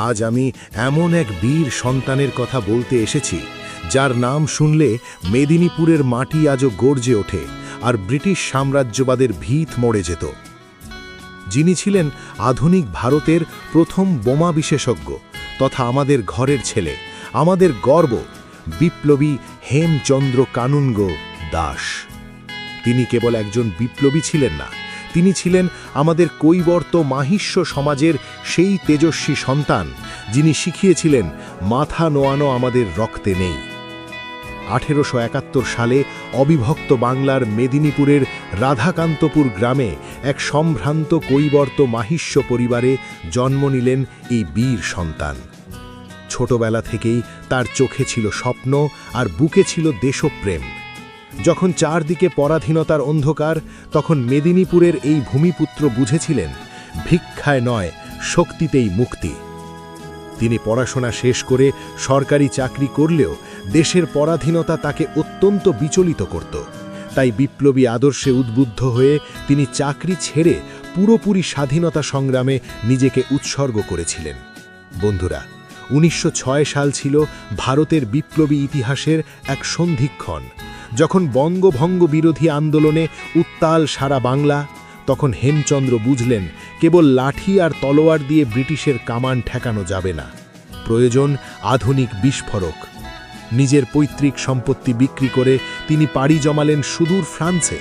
আজ আমি এমন এক বীর সন্তানের কথা বলতে এসেছি যার নাম শুনলে মেদিনীপুরের মাটি আজও গর্জে ওঠে আর ব্রিটিশ সাম্রাজ্যবাদের ভিত মরে যেত। যিনি ছিলেন আধুনিক ভারতের প্রথম বোমা বিশেষজ্ঞ তথা আমাদের ঘরের ছেলে, আমাদের গর্ব, বিপ্লবী হেমচন্দ্র কানুনগো দাস। তিনি কেবল একজন বিপ্লবী ছিলেন না, তিনি ছিলেন আমাদের কৈবর্ত মাহিষ্য সমাজের সেই তেজস্বী সন্তান যিনি শিখিয়েছিলেন মাথা নোয়ানো আমাদের রক্তে নেই। 1871 সালে অবিভক্ত বাংলার মেদিনীপুরের রাধাকান্তপুর গ্রামে এক সম্ভ্রান্ত কৈবর্ত মাহিষ্য পরিবারে জন্ম নিলেন এই বীর সন্তান। ছোটবেলা থেকেই তার চোখে ছিল স্বপ্ন আর বুকে ছিল দেশপ্রেম। যখন চারদিকে পরাধীনতার অন্ধকার, তখন মেদিনীপুরের এই ভূমিপুত্র বুঝেছিলেন ভিক্ষায় নয়, শক্তিতেই মুক্তি। তিনি পড়াশোনা শেষ করে সরকারি চাকরি করলেও দেশের পরাধীনতা তাকে অত্যন্ত বিচলিত করত। তাই বিপ্লবী আদর্শে উদ্বুদ্ধ হয়ে তিনি চাকরি ছেড়ে পুরোপুরি স্বাধীনতা সংগ্রামে নিজেকে উৎসর্গ করেছিলেন। বন্ধুরা, 1906 সাল ছিল ভারতের বিপ্লবী ইতিহাসের এক সন্ধিক্ষণ। যখন বঙ্গভঙ্গ বিরোধী আন্দোলনে উত্তাল সারা বাংলা, তখন হেমচন্দ্র বুঝলেন কেবল লাঠি আর তলোয়ার দিয়ে ব্রিটিশের কামান ঠেকানো যাবে না, প্রয়োজন আধুনিক বিস্ফোরক। নিজের পৈতৃক সম্পত্তি বিক্রি করে তিনি পাড়ি জমালেন সুদূর ফ্রান্সে।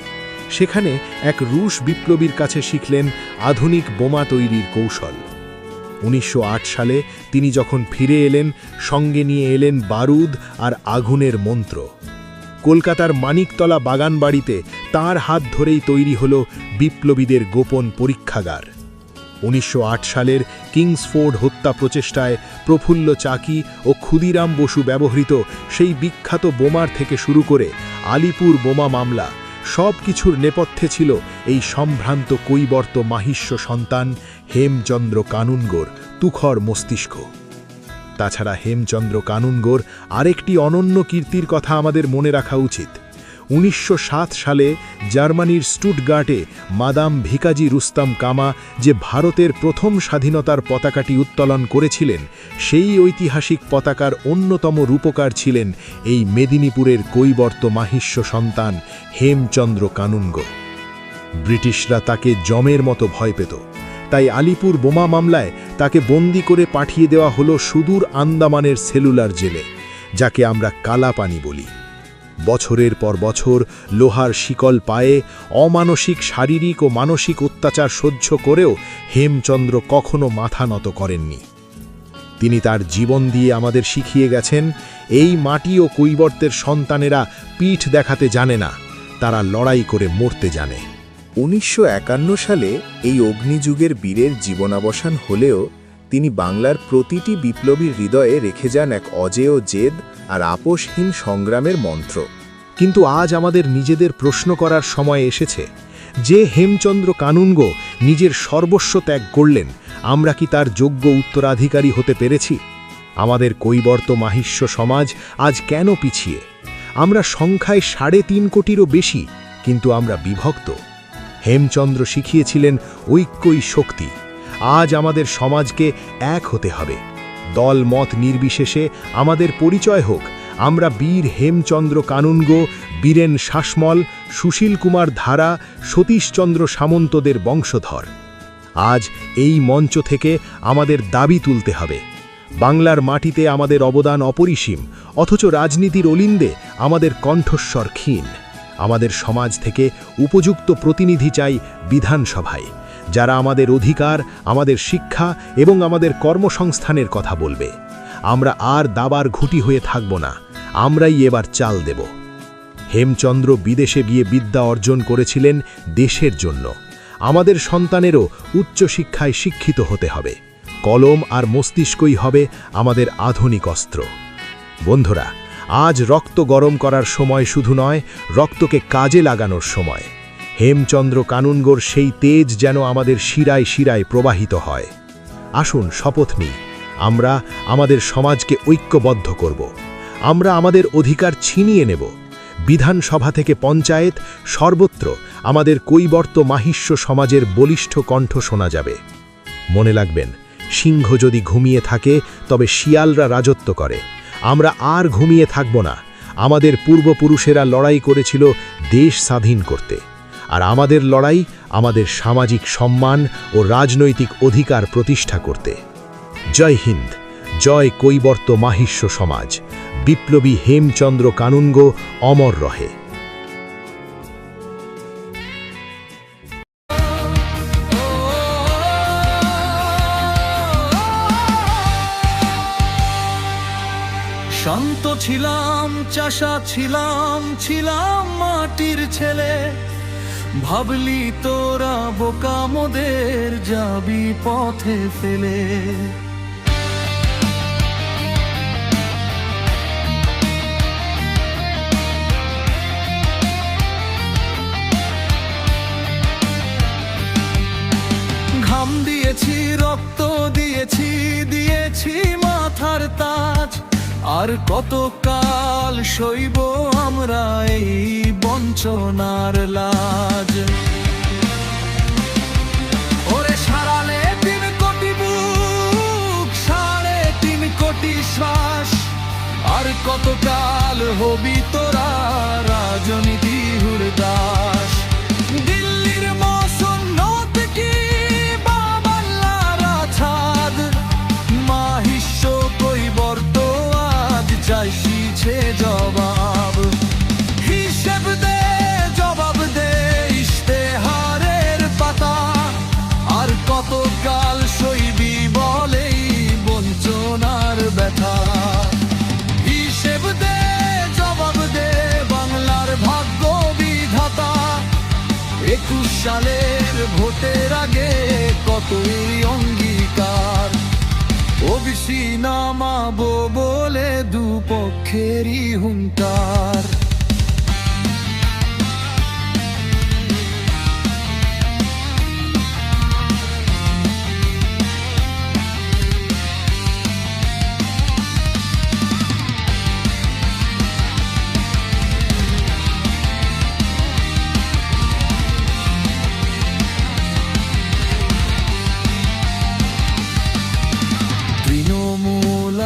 সেখানে এক রুশ বিপ্লবীর কাছে শিখলেন আধুনিক বোমা তৈরির কৌশল। 1908 সালে তিনি যখন ফিরে এলেন, সঙ্গে নিয়ে এলেন বারুদ আর আগুনের মন্ত্র। কলকাতার মানিকতলা বাগানবাড়িতে তাঁর হাত ধরেই তৈরি হল বিপ্লবীদের গোপন পরীক্ষাগার। 1908 সালের কিংসফোর্ড হত্যা প্রচেষ্টায় প্রফুল্ল চাকি ও ক্ষুদিরাম বসু ব্যবহৃত সেই বিখ্যাত বোমার থেকে শুরু করে আলিপুর বোমা মামলা, সব কিছুর নেপথ্যে ছিল এই সম্ভ্রান্ত কৈবর্ত মাহিষ্য সন্তান হেমচন্দ্র কানুনগোর তুখর মস্তিষ্ক। তাছাড়া হেমচন্দ্র কানুনগোর আরেকটি অনন্য কীর্তির কথা আমাদের মনে রাখা উচিত। 1907 সালে জার্মানির স্টুটগার্টে মাদাম ভিকাজি রুস্তম কামা যে ভারতের প্রথম স্বাধীনতার পতাকাটি উত্তোলন করেছিলেন, সেই ঐতিহাসিক পতাকার অন্যতম রূপকার ছিলেন এই মেদিনীপুরের কৈবর্ত মাহিষ্য সন্তান হেমচন্দ্র কানুনগো। ব্রিটিশরা তাকে জমের মতো ভয় পেত, তাই আলিপুর বোমা মামলায় তাকে বন্দি করে পাঠিয়ে দেওয়া হলো সুদূর আন্দামানের সেলুলার জেলে, যাকে আমরা কালাপানি বলি। বছরের পর বছর লোহার শিকল পায়ে অমানসিক শারীরিক ও মানসিক অত্যাচার সহ্য করেও হেমচন্দ্র কখনো মাথা নত করেননি। তিনি তার জীবন দিয়ে আমাদের শিখিয়ে গেছেন, এই মাটি ও কৈবর্তের সন্তানেরা পিঠ দেখাতে জানে না, তারা লড়াই করে মরতে জানে। 1951 সালে এই অগ্নিযুগের বীরের জীবনাবসান হলেও তিনি বাংলার প্রতিটি বিপ্লবীর হৃদয়ে রেখে যান এক অজেয় জেদ আর আপোষহীন সংগ্রামের মন্ত্র। কিন্তু আজ আমাদের নিজেদের প্রশ্ন করার সময় এসেছে, যে হেমচন্দ্র কানুনগো নিজের সর্বস্ব ত্যাগ করলেন, আমরা কি তার যোগ্য উত্তরাধিকারী হতে পেরেছি? আমাদের কৈবর্ত মাহিষ্য সমাজ আজ কেন পিছিয়ে? আমরা সংখ্যায় 3.5 কোটিরও বেশি, কিন্তু আমরা বিভক্ত। হেমচন্দ্র শিখিয়েছিলেন ঐক্যই শক্তি। আজ আমাদের সমাজকে এক হতে হবে। দল মত নির্বিশেষে আমাদের পরিচয় হোক, আমরা বীর হেমচন্দ্র কানুনগো, বীরেন শাসমল, সুশীল কুমার ধারা, সতীশচন্দ্র সামন্তদের বংশধর। আজ এই মঞ্চ থেকে আমাদের দাবি তুলতে হবে। বাংলার মাটিতে আমাদের অবদান অপরিসীম, অথচ রাজনীতির অলিন্দে আমাদের কণ্ঠস্বর ক্ষীণ। আমাদের সমাজ থেকে উপযুক্ত প্রতিনিধি চাই বিধানসভায়, যারা আমাদের অধিকার, আমাদের শিক্ষা এবং আমাদের কর্মসংস্থানের কথা বলবে। আমরা আর দাবার ঘুঁটি হয়ে থাকব না, আমরাই এবার চাল দেব। হেমচন্দ্র বিদেশে গিয়ে বিদ্যা অর্জন করেছিলেন দেশের জন্য। আমাদের সন্তানেরও উচ্চশিক্ষায় শিক্ষিত হতে হবে। কলম আর মস্তিষ্কই হবে আমাদের আধুনিক অস্ত্র। বন্ধুরা, আজ রক্ত গরম করার সময় শুধু নয়, রক্তকে কাজে লাগানোর সময়। হেমচন্দ্র কানুনগোর সেই তেজ যেন আমাদের শিরায় শিরায় প্রবাহিত হয়। আসুন শপথ নিই, আমরা আমাদের সমাজকে ঐক্যবদ্ধ করব। আমরা আমাদের অধিকার ছিনিয়ে নেব। বিধানসভা থেকে পঞ্চায়েত, সর্বত্র আমাদের কৈবর্ত মাহিষ্য সমাজের বলিষ্ঠ কণ্ঠ শোনা যাবে। মনে রাখবেন, সিংহ যদি ঘুমিয়ে থাকে তবে শিয়ালরা রাজত্ব করে। আমরা আর ঘুমিয়ে থাকব না। আমাদের পূর্বপুরুষেরা লড়াই করেছিল দেশ স্বাধীন করতে, আর আমাদের লড়াই আমাদের সামাজিক সম্মান ও রাজনৈতিক অধিকার প্রতিষ্ঠা করতে। জয় হিন্দ, জয় কৈবর্ত মাহিষ্য সমাজ। বিপ্লবী হেমচন্দ্র কানুনগো অমর রহে। শান্ত ছিলাম, চাষা ছিলাম, ছিলাম মাটির ছেলে। ভাবলি তোরা বোকা মোদের যাবি পথে ফেলে। ঘাম দিয়েছি, রক্ত দিয়েছি, দিয়েছি মাথার তাজ। আর কতকাল সইব আমরা এই বঞ্চনার লাজ। ওরে সারালে 3 কোটি বুক, 3.5 কোটি শ্বাস। আর কতকাল হবি তোরা রাজনীতি হুরদাস। দিল্লির মসনদ কি বা বাংলার ছাদ, মাহিষ্য কৈবর্ত চাইছে জবাব। হিসেব দে, জবাব দে, ইশতেহারের পাতা। আর কতকাল সইবি বলেই বঞ্চনার ব্যথা। হিসেব দে, জবাব দে, বাংলার ভাগ্য বিধাতা। 21 সালের ভোটের আগে কতই অঙ্গীকার। ওবিসি নামাবো বলে দুপক্ষেরই হুঙ্কার।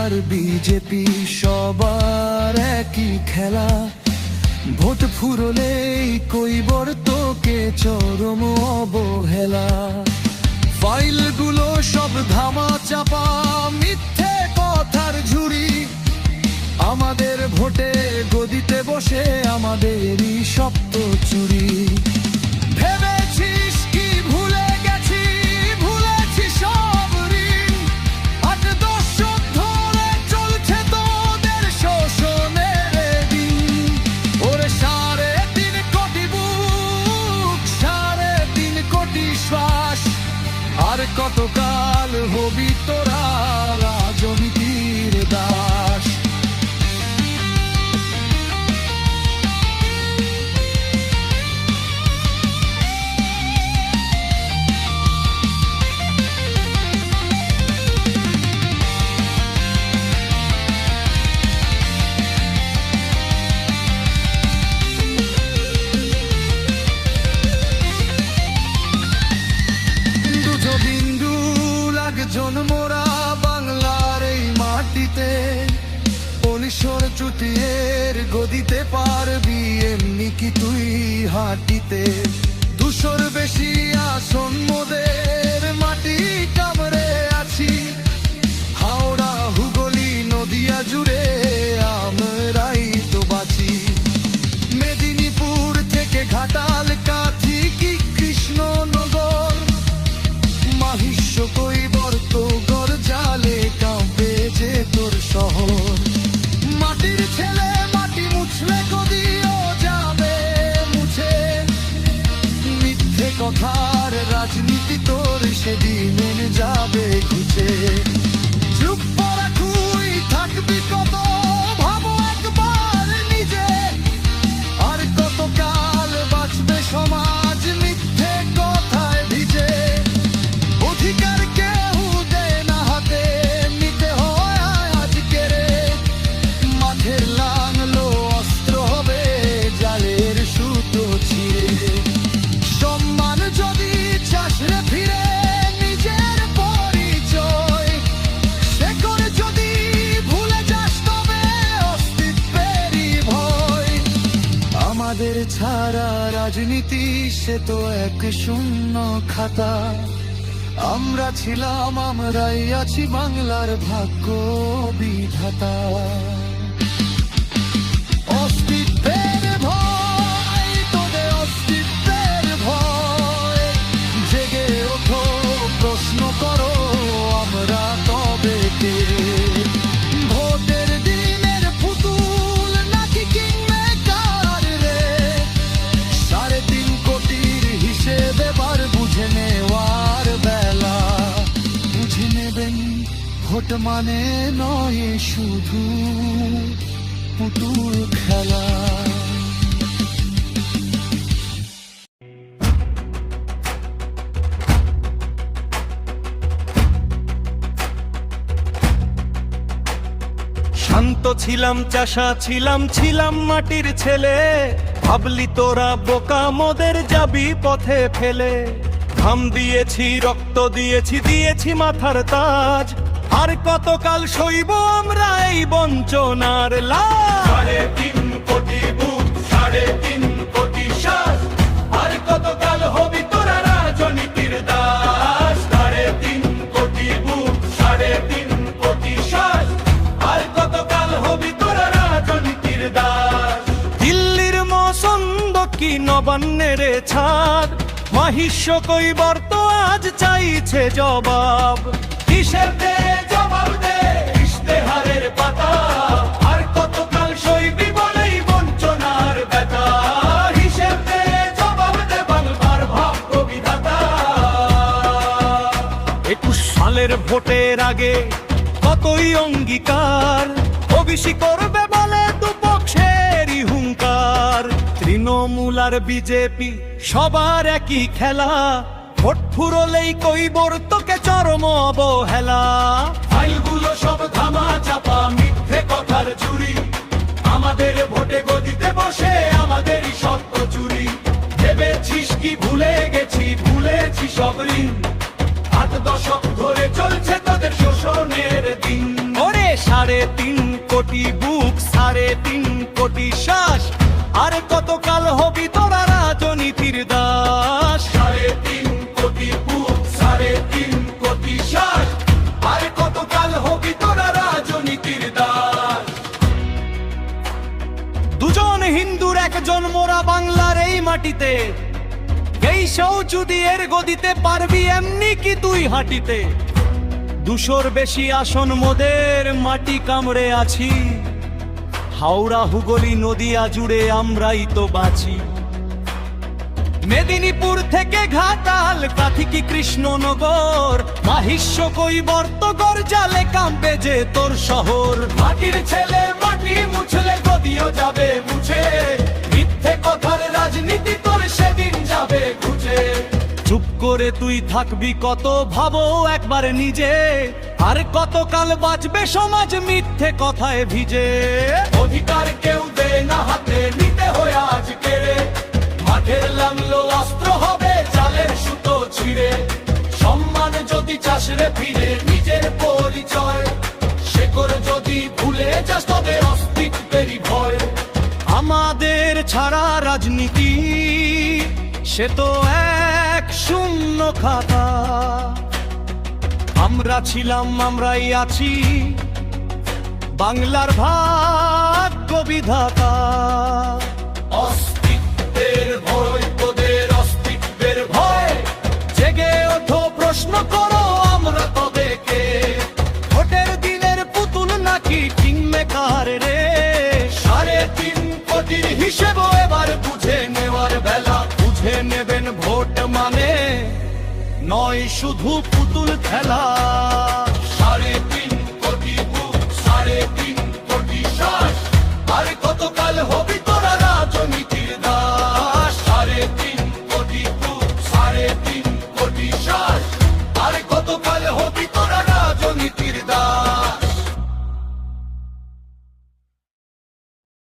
আর বিজেপি সবার একই খেলা। ভোট ফুরলেই কৈবর্তকে চরম অবহেলা। ফাইলগুলো সব ধামা চাপা, মিথ্যে কথার ঝুড়ি। আমাদের ভোটে গদিতে বসে আমাদেরই সপ্ত চুরি। ভেবেছিস কি ভুলে গেছি, ভুলেছি সব ঋণ। 8 দশক ধরে চলছে তোদের শোষণের দিন। ওরে 3.5 কোটি বুক, 3.5 কোটি শ্বাস। আর কতকাল হবি তোরা রাজনীতির দাস। জন্মরা বাংলার এই মাটিতে, পলিশর চুটিয়ের গদিতে পারবি এমনি কি তুই হাঁটিতে? 200-র বেশি আসন মোদের মাটি কামড়ে আছি। হাওড়া, হুগলি, নদিয়া জুড়ে আমরাই তো বাঁচি। মেদিনীপুর থেকে ঘাটাল, কাঁথি কি কৃষ্ণনগর, মাহিষ্য কৈবর্ত গড় জালে কাঁপে যে তোর শহর। মাটির ছেলে মাটি মুছলে গদিও যাবে মুছে। মিথ্যে কথার রাজনীতি তোর সেদিন যাবে ঘুচে। চুপ করা খুই থাকবি কত, ভাবো একবার নিজে। আর কতকাল বাঁচবে সমাজ মিথ্যে কথায় ভিজে। অধিকার কেউ দেয় না হাতে, নিতে হয় আজকে রে। মাঠের লাঙলো অস্ত্র হবে জালের সুতো ছিঁড়ে। সম্মান যদি চাস রে ফিরে, নিজের পরিচয় রাজনীতি সে তো এক শূন্য খাতা। আমরা ছিলাম, আমরাই আছি বাংলার ভাগ্য বিধাতা। অস্তিত্বের ভয়, তোদের অস্তিত্বের ভয়, জেগে ওঠো, প্রশ্ন করো, আমরা তবে কে? ভোটের দিনের পুতুল নাকি কিংমেকার রে? 3.5 কোটির হিসেব এবার বুঝে নেওয়ার বেলা। বুঝে নেবেন ভোট মানে নয় শুধু পুতুল খেলা। শান্ত ছিলাম, চাষা ছিলাম, ছিলাম মাটির ছেলে। ভাবলি তোরা বোকা, মোদের যাবি পথে ফেলে। ঘাম দিয়েছি, রক্ত দিয়েছি, দিয়েছি মাথার তাজ। আর কতকাল সইব আমরা এই বঞ্চনার লাজ? 3.5 কোটি বুক, 3.5 কোটি শ্বাস। আর কতকাল হবি তোরা রাজনীতির দাস? 3.5 কোটি বুক, 3.5 কোটি শ্বাস। আর কতকাল হবি তোরা রাজনীতির দাস? দিল্লির মসন্দ কি নবান্নের ছাদ? মহিষ্য কৈবর্ত আজ চাইছে জবাব। হিসেব দে, জবাব দে, ইশতেহারের পাতা। আর কতকাল সইবি বলেই বঞ্চনার ব্যথা? হিসেব দে, জবাব দে, বাংলার ভাগ্য বিধাতা। 21 সালের ভোটের আগে কতই অঙ্গীকার, ওবিসি করবে বলে দুপক্ষেরই হুঙ্কার। তৃণমূল আর বিজেপি সবার একই খেলা, ভোট ফুরলেই কৈবর্তকে চরম অবহেলা। ফাইলগুলো সব ধামা চাপা, মিথ্যে কথার চুরি। আমাদের ভোটে গদিতে বসে আমাদেরই সত্য চুরি। ভেবেছিস কি ভুলে গেছি, ভুলেছি সব ঋণ। 8 দশক ধরে চলছে তোদের শোষণের দিন। ওরে 3.5 কোটি বুক, 3.5 কোটি শ্বাস। আর কতকাল হবি তোরা রাজনীতির দাস? 3.5 কোটি বুক, 3.5 কোটি শ্বাস। আর কতকাল হবি তোরা রাজনীতির দাস? দুজন হিন্দুর একজন মোরা বাংলার এই মাটিতে। এই সৌচুদি এর গদিতে পারবি এমনি কি তুই হাঁটিতে? 200-র বেশি আসন মোদের মাটি কামড়ে আছি। হাওড়া, হুগলি, নদিয়া জুড়ে আমরাই তো বাঁচি। মেদিনীপুর থেকে ঘাটাল, কাথিকি, কৃষ্ণনগর, মাহিষ্য কৈবর্ত গর্জালে কাঁপবে যে তোর শহর। মাটির ছেলে মাটি মুছলে গদিও যাবে মুছে। মিথ্যে কথার রাজনীতি তোর সেদিন যাবে ঘুচে। চুপ করে তুই থাকবি কত, ভাবো একবার নিজে। আর কতকাল বাঁচবে সমাজ মিথ্যে কথায় ভিজে? অধিকার কেউ দে না হাতে, নিতে হয় আজকে রে। মাঠের লাংলো অস্ত্র হবে জালের সুতো ছিঁড়ে। সম্মান যদি চাস রে ফিরে নিজের পরিচয়, শেকড় যদি ভুলে যাস তবে অস্তিত্বেরই ভয়। আমাদের ছাড়া রাজনীতি সে তো এক শূন্য খাতা। আমরা ছিলাম, আমরাই আছি বাংলার ভাগ্য বিধাতা। অস্তিত্বের ভয়, তোদের অস্তিত্বের ভয়, জেগে ওঠো, প্রশ্ন করো, আমরা তবে কে? ভোটের দিনের পুতুল নাকি কিংমেকার রে? 3.5 কোটির হিসেব এবার বুঝে নেওয়ার বেলা। বুঝে নেবেন ভোট মানে নয় শুধু পুতুল খেলা।